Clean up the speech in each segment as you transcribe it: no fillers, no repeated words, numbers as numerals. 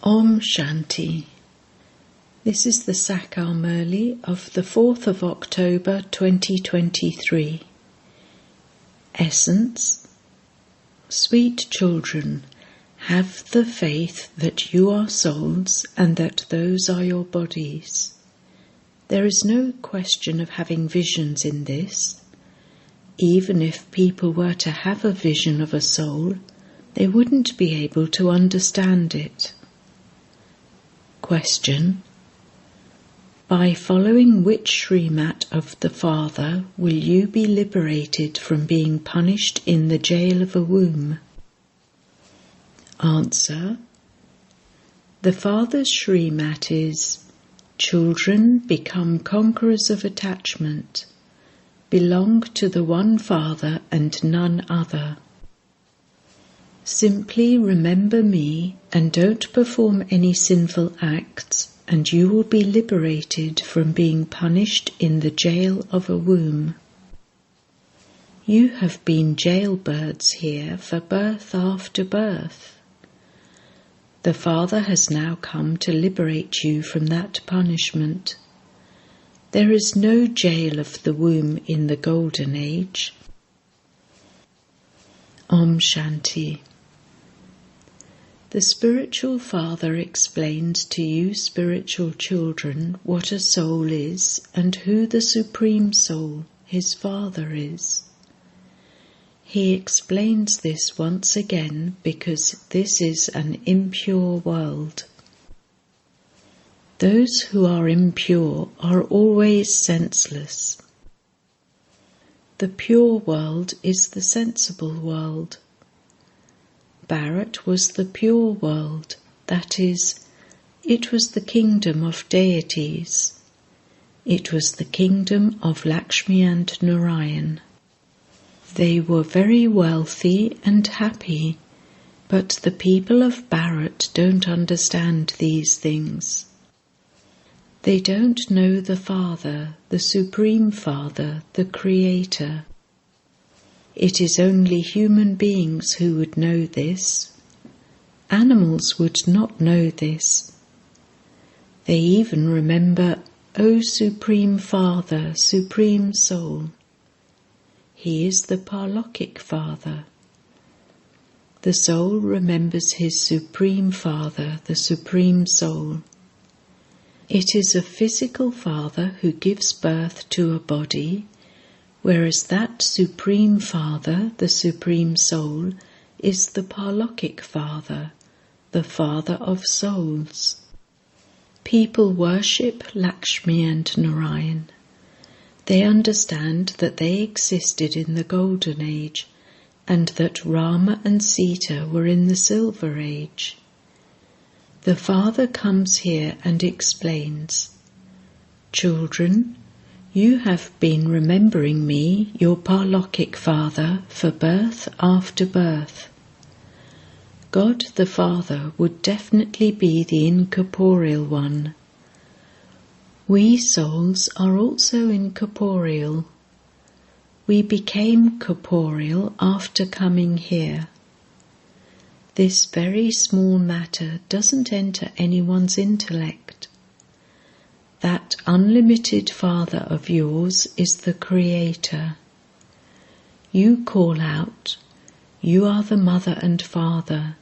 Om Shanti. This is the Sakar Murli of the 4th of October 2023. Essence. Sweet children, have the faith that you are souls and that those are your bodies. There is no question of having visions in this. Even if people were to have a vision of a soul, they wouldn't be able to understand it. Question. By following which Srimat of the Father will you be liberated from being punished in the jail of a womb? Answer. The Father's Srimat is, children become conquerors of attachment, belong to the one Father and none other. Simply remember me and don't perform any sinful acts, and you will be liberated from being punished in the jail of a womb. You have been jailbirds here for birth after birth. The Father has now come to liberate you from that punishment. There is no jail of the womb in the Golden Age. Om Shanti. The Spiritual Father explains to you spiritual children what a soul is and who the Supreme Soul, his Father, is. He explains this once again because this is an impure world. Those who are impure are always senseless. The pure world is the sensible world. Bharat was the pure world, that is, it was the kingdom of deities. It was the kingdom of Lakshmi and Narayan. They were very wealthy and happy, but the people of Bharat don't understand these things. They don't know the Father, the Supreme Father, the Creator. It is only human beings who would know this. Animals would not know this. They even remember, O Supreme Father, Supreme Soul. He is the Parlokik Father. The soul remembers his Supreme Father, the Supreme Soul. It is a physical father who gives birth to a body, whereas that Supreme Father, the Supreme Soul, is the Parlokik Father, the Father of souls. People worship Lakshmi and Narayan. They understand that they existed in the Golden Age and that Rama and Sita were in the Silver Age. The Father comes here and explains, children, you have been remembering me, your Parlokik Father, for birth after birth. God the Father would definitely be the incorporeal one. We souls are also incorporeal. We became corporeal after coming here. This very small matter doesn't enter anyone's intellect. That unlimited Father of yours is the Creator. You call out, you are the Mother and Father.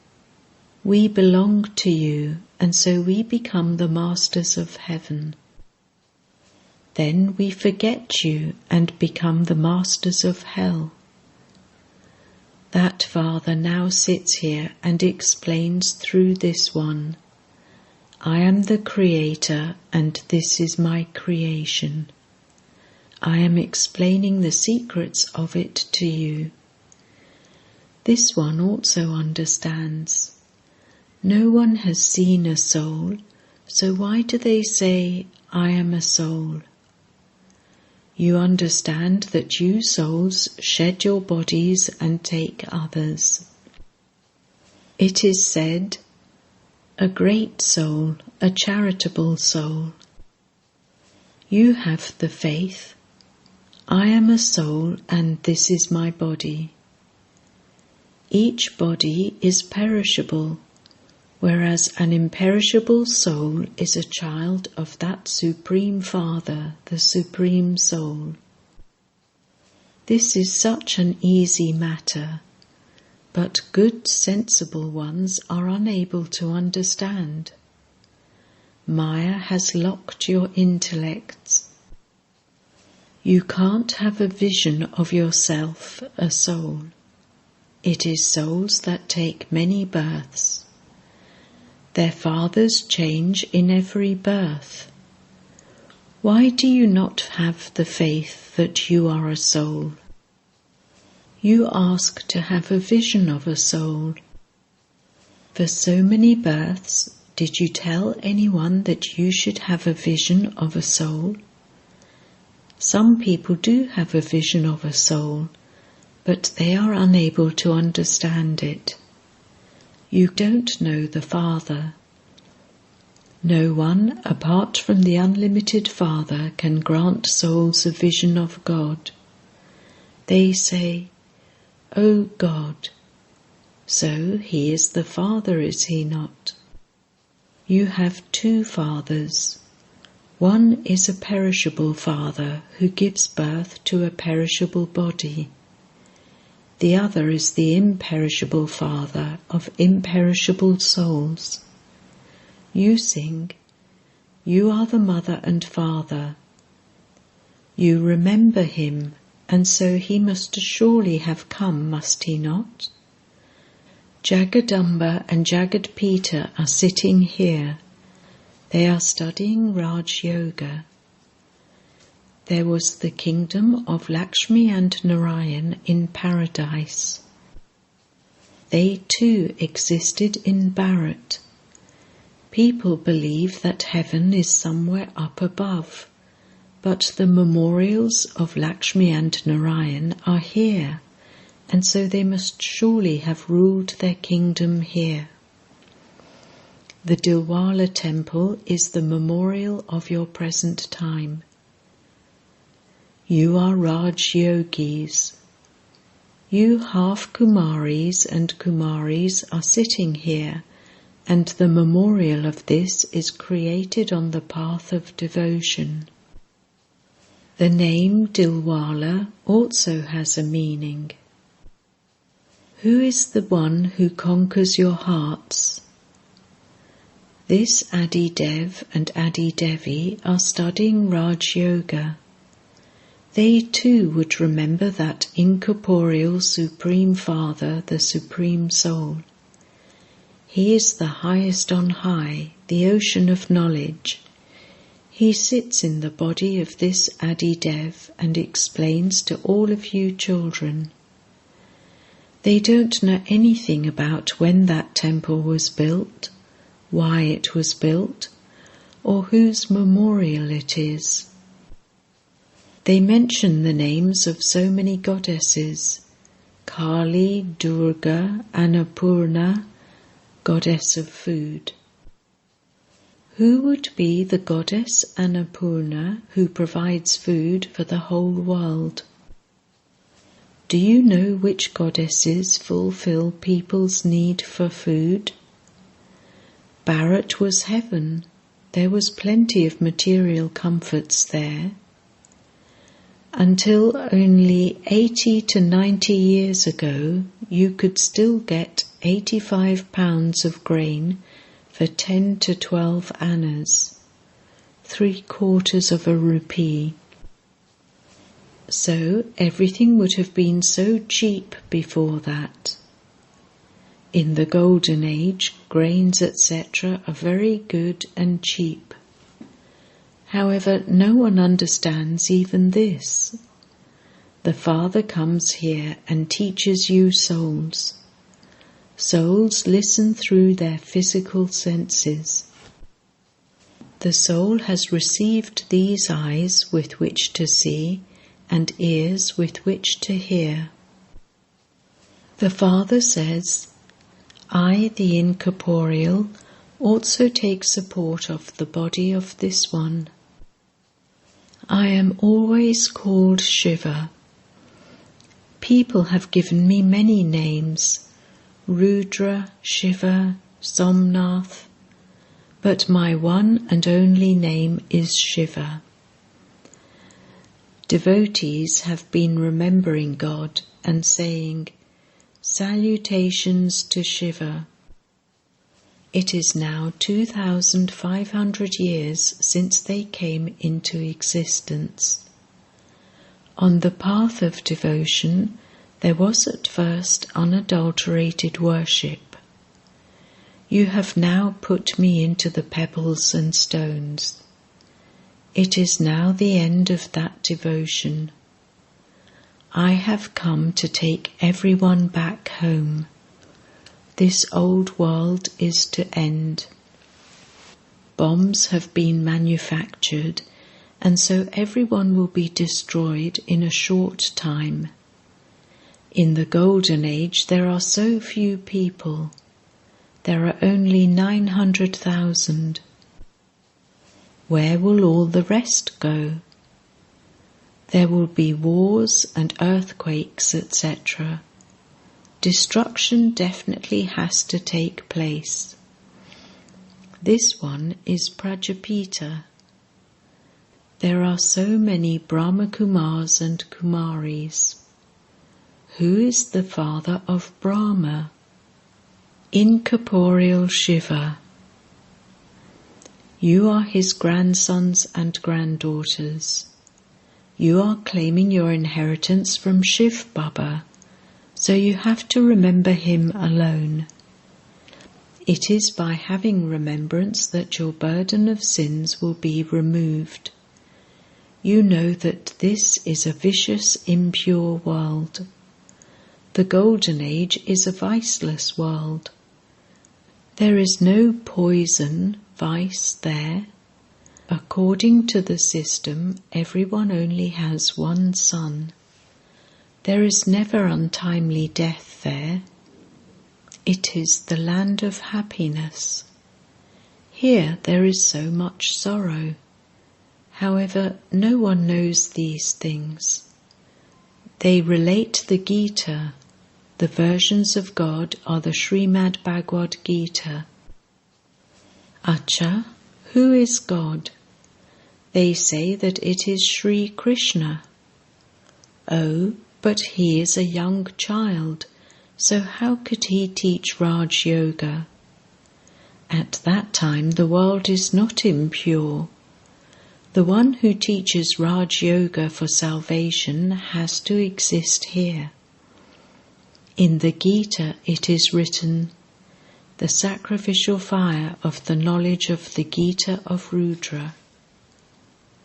We belong to you, and so we become the masters of heaven. Then we forget you and become the masters of hell. That Father now sits here and explains through this one, I am the Creator and this is my creation. I am explaining the secrets of it to you. This one also understands. No one has seen a soul, so why do they say, I am a soul? You understand that you souls shed your bodies and take others. It is said, a great soul, a charitable soul. You have the faith. I am a soul and this is my body. Each body is perishable. whereas an imperishable soul is a child of that Supreme Father, the Supreme Soul. This is such an easy matter, but good, sensible ones are unable to understand. Maya has locked your intellects. You can't have a vision of yourself, a soul. It is souls that take many births. Their fathers change in every birth. Why do you not have the faith that you are a soul? You ask to have a vision of a soul. For so many births, did you tell anyone that you should have a vision of a soul? Some people do have a vision of a soul, but they are unable to understand it. You don't know the Father. No one, apart from the unlimited Father, can grant souls a vision of God. They say, "O God." So he is the Father, is he not? You have two fathers. One is a perishable father who gives birth to a perishable body. The other is the imperishable Father of imperishable souls. You sing, "You are the mother and father." You remember him, and so he must surely have come, must he not? Jagadamba and Jagadpita are sitting here. They are studying Raj Yoga. There was the kingdom of Lakshmi and Narayan in paradise. They too existed in Bharat. People believe that heaven is somewhere up above, but the memorials of Lakshmi and Narayan are here, and so they must surely have ruled their kingdom here. The Dilwala temple is the memorial of your present time. You are Raj Yogis. You half Kumaris and Kumaris are sitting here, and the memorial of this is created on the path of devotion. The name Dilwala also has a meaning. Who is the one who conquers your hearts? This Adi Dev and Adi Devi are studying Raj Yoga. They too would remember that incorporeal Supreme Father, the Supreme Soul. He is the highest on high, the ocean of knowledge. He sits in the body of this Adi Dev and explains to all of you children. They don't know anything about when that temple was built, why it was built, or whose memorial it is. They mention the names of so many goddesses: Kali, Durga, Annapurna, goddess of food. Who would be the goddess Annapurna who provides food for the whole world? Do you know which goddesses fulfill people's need for food? Bharat was heaven. There was plenty of material comforts there. Until only 80 to 90 years ago, you could still get 85 pounds of grain for 10 to 12 annas, 3/4 of a rupee. So everything would have been so cheap before that. In the Golden Age, grains, etc. are very good and cheap. However, no one understands even this. The Father comes here and teaches you souls. Souls listen through their physical senses. The soul has received these eyes with which to see and ears with which to hear. The Father says, I, the incorporeal, also take support of the body of this one. I am always called Shiva. People have given me many names: Rudra, Shiva, Somnath, but my one and only name is Shiva. Devotees have been remembering God and saying, "Salutations to Shiva." It is now 2,500 years since they came into existence. On the path of devotion, there was at first unadulterated worship. You have now put me into the pebbles and stones. It is now the end of that devotion. I have come to take everyone back home. This old world is to end. Bombs have been manufactured, and so everyone will be destroyed in a short time. In the Golden Age there are so few people. There are only 900,000. Where will all the rest go? There will be wars and earthquakes, etc. Destruction definitely has to take place. This one is Prajapita. There are so many Brahma Kumars and Kumaris. Who is the father of Brahma? Incorporeal Shiva. You are his grandsons and granddaughters. You are claiming your inheritance from Shiv Baba, so you have to remember him alone. It is by having remembrance that your burden of sins will be removed. You know that this is a vicious, impure world. The Golden Age is a viceless world. There is no poison, vice there. According to the system, everyone only has one son. There is never untimely death there. It is the land of happiness. Here there is so much sorrow. However, no one knows these things. They relate the Gita. The versions of God are the Srimad Bhagavad Gita. Acha, who is God? They say that it is Sri Krishna. Oh, but he is a young child, so how could he teach Raj Yoga? At that time the world is not impure. The one who teaches Raj Yoga for salvation has to exist here. In the Gita it is written, the sacrificial fire of the knowledge of the Gita of Rudra.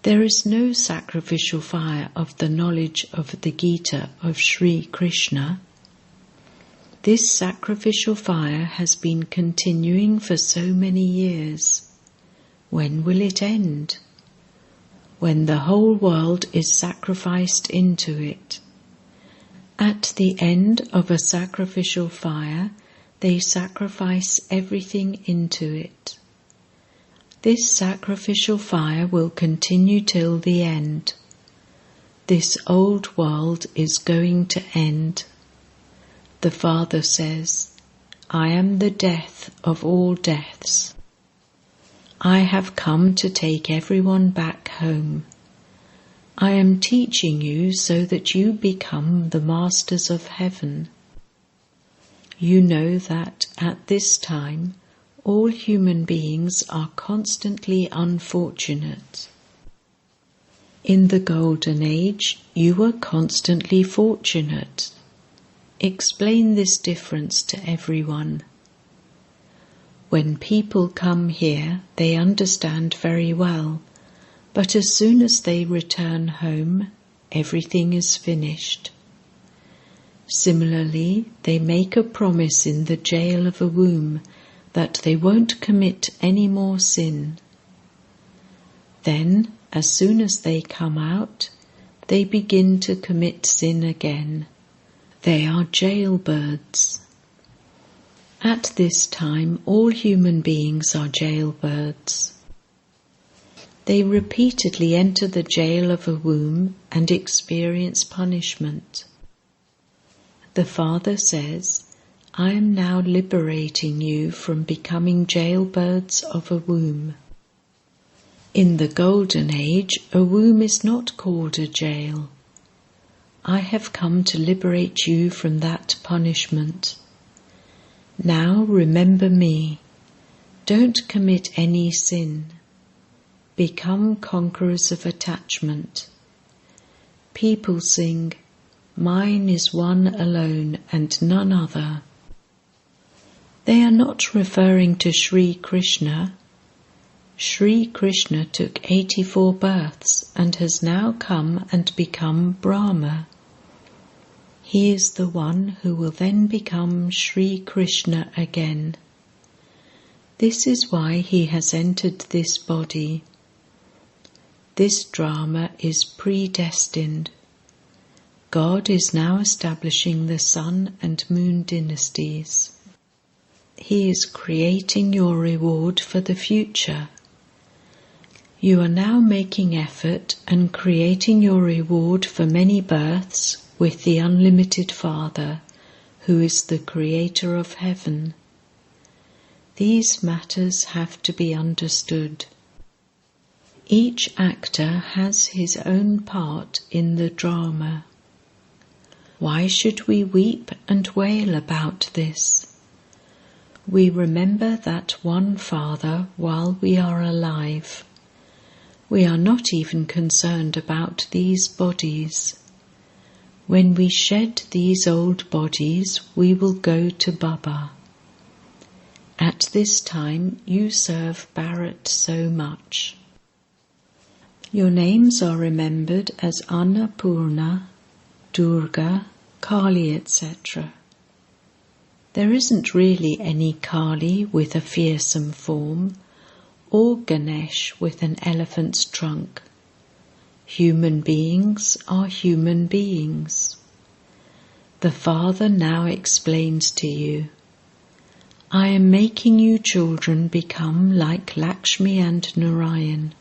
There is no sacrificial fire of the knowledge of the Gita of Sri Krishna. This sacrificial fire has been continuing for so many years. When will it end? When the whole world is sacrificed into it. At the end of a sacrificial fire, they sacrifice everything into it. This sacrificial fire will continue till the end. This old world is going to end. The Father says, I am the death of all deaths. I have come to take everyone back home. I am teaching you so that you become the masters of heaven. You know that at this time all human beings are constantly unfortunate. In the Golden Age, you were constantly fortunate. Explain this difference to everyone. When people come here, they understand very well, but as soon as they return home, everything is finished. Similarly, they make a promise in the jail of a womb that they won't commit any more sin. Then, as soon as they come out, they begin to commit sin again. They are jailbirds. At this time, all human beings are jailbirds. They repeatedly enter the jail of a womb and experience punishment. The Father says, I am now liberating you from becoming jailbirds of a womb. In the Golden Age, a womb is not called a jail. I have come to liberate you from that punishment. Now remember me. Don't commit any sin. Become conquerors of attachment. People sing, "Mine is one alone and none other." They are not referring to Sri Krishna. Sri Krishna took 84 births and has now come and become Brahma. He is the one who will then become Sri Krishna again. This is why he has entered this body. This drama is predestined. God is now establishing the sun and moon dynasties. He is creating your reward for the future. You are now making effort and creating your reward for many births with the unlimited Father, who is the creator of heaven. These matters have to be understood. Each actor has his own part in the drama. Why should we weep and wail about this? We remember that one Father while we are alive. We are not even concerned about these bodies. When we shed these old bodies, we will go to Baba. At this time, you serve Bharat so much. Your names are remembered as Annapurna, Durga, Kali, etc. There isn't really any Kali with a fearsome form, or Ganesh with an elephant's trunk. Human beings are human beings. The Father now explains to you, I am making you children become like Lakshmi and Narayan.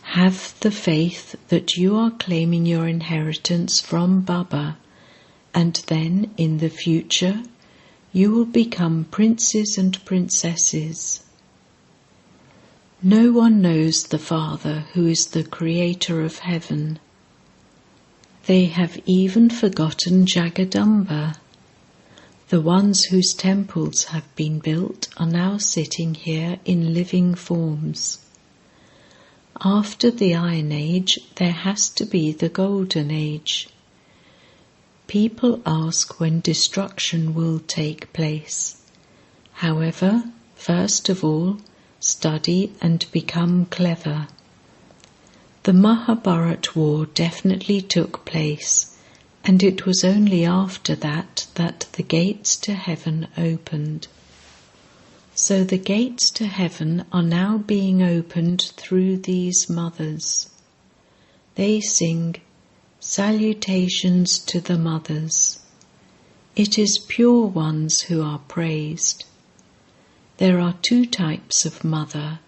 Have the faith that you are claiming your inheritance from Baba, and then in the future you will become princes and princesses. No one knows the Father who is the creator of heaven. They have even forgotten Jagadamba. The ones whose temples have been built are now sitting here in living forms. After the Iron Age, there has to be the Golden Age. People ask when destruction will take place. However, first of all, study and become clever. The Mahabharat War definitely took place, and it was only after that the gates to heaven opened. So the gates to heaven are now being opened through these mothers. They sing, "Salutations to the mothers." It is pure ones who are praised. There are two types of mother.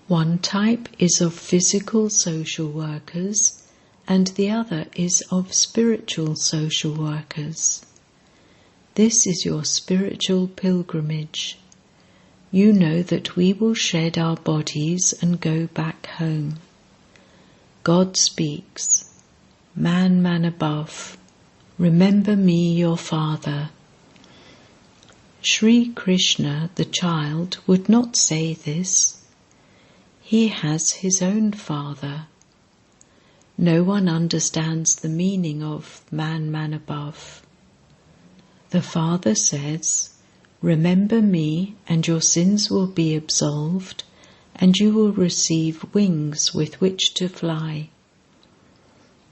One type is of physical social workers, and the other is of spiritual social workers. This is your spiritual pilgrimage. You know that we will shed our bodies and go back home. God speaks, "Man, man above, remember me, your Father." Sri Krishna, the child, would not say this. He has his own Father. No one understands the meaning of "man, man above." The Father says, "Remember me and your sins will be absolved, and you will receive wings with which to fly."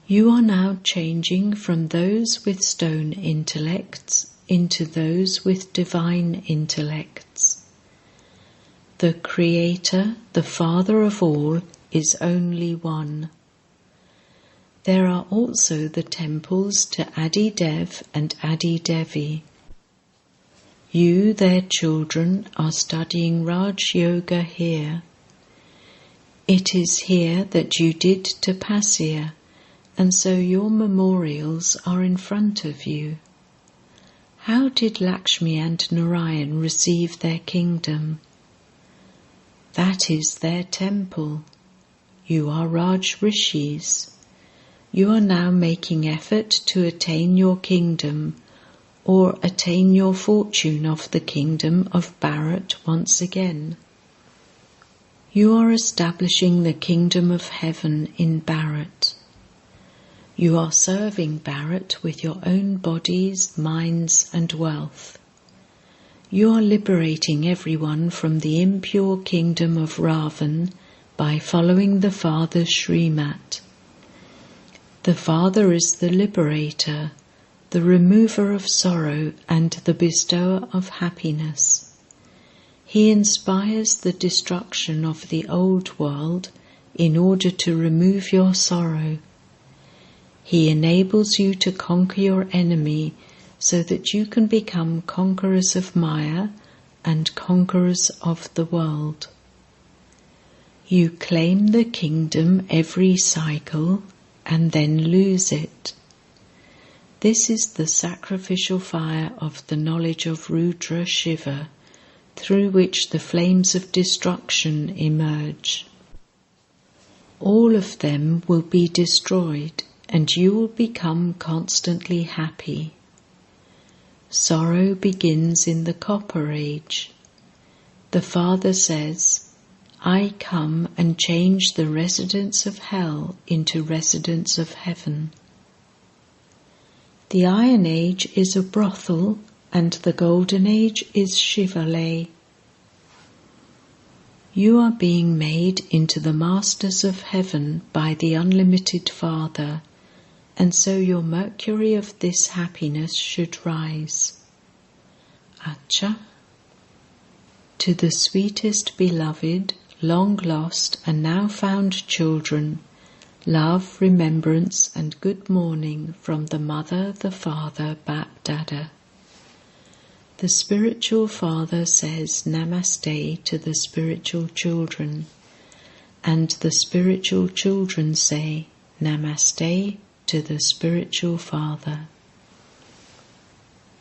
You are now changing from those with stone intellects into those with divine intellects. The Creator, the Father of all, is only one. There are also the temples to Adi Dev and Adi Devi. You, their children, are studying Raj Yoga here. It is here that you did tapasya, and so your memorials are in front of you. How did Lakshmi and Narayan receive their kingdom? That is their temple. You are Raj Rishis. You are now making effort to attain your kingdom, or attain your fortune of the kingdom of Bharat once again. You are establishing the kingdom of heaven in Bharat. You are serving Bharat with your own bodies, minds and wealth. You are liberating everyone from the impure kingdom of Ravan by following the Father's Srimat. The Father is the liberator, the remover of sorrow and the bestower of happiness. He inspires the destruction of the old world in order to remove your sorrow. He enables you to conquer your enemy so that you can become conquerors of Maya and conquerors of the world. You claim the kingdom every cycle and then lose it. This is the sacrificial fire of the knowledge of Rudra Shiva, through which the flames of destruction emerge. All of them will be destroyed, and you will become constantly happy. Sorrow begins in the Copper Age. The Father says, I come and change the residents of hell into residents of heaven. The Iron Age is a brothel, and the Golden Age is Shivalay. You are being made into the masters of heaven by the unlimited Father, and so your mercury of this happiness should rise. Acha. To the sweetest beloved, long lost and now found children, love, remembrance and good morning from the Mother, the Father, Bap Dada. The spiritual father says Namaste to the spiritual children, and the spiritual children say Namaste to the spiritual father.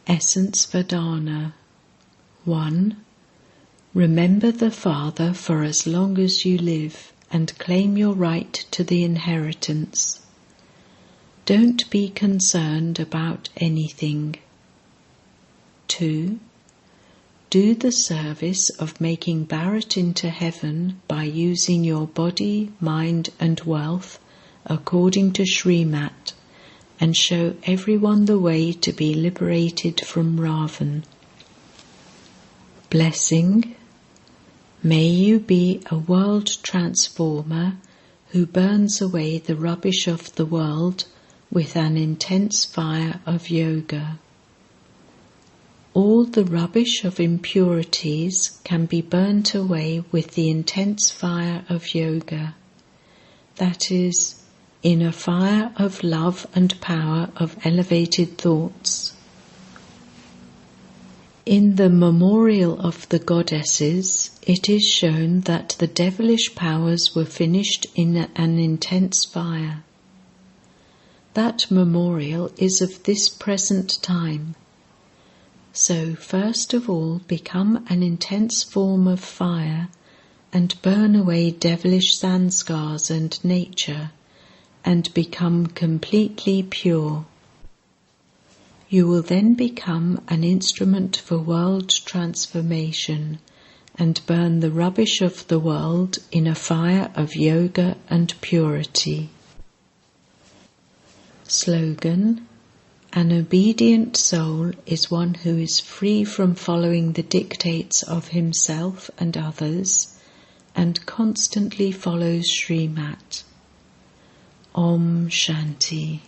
Essence Vedana. 1. Remember the Father for as long as you live and claim your right to the inheritance. Don't be concerned about anything. 2. Do the service of making Bharat into heaven by using your body, mind and wealth according to Srimat, and show everyone the way to be liberated from Ravan. Blessing. May you be a world transformer who burns away the rubbish of the world with an intense fire of yoga. All the rubbish of impurities can be burnt away with the intense fire of yoga, that is, in a fire of love and power of elevated thoughts. In the memorial of the goddesses, it is shown that the devilish powers were finished in an intense fire. That memorial is of this present time. So first of all become an intense form of fire and burn away devilish sanskars and nature and become completely pure. You will then become an instrument for world transformation and burn the rubbish of the world in a fire of yoga and purity. Slogan. An obedient soul is one who is free from following the dictates of himself and others and constantly follows Srimat. Om Shanti.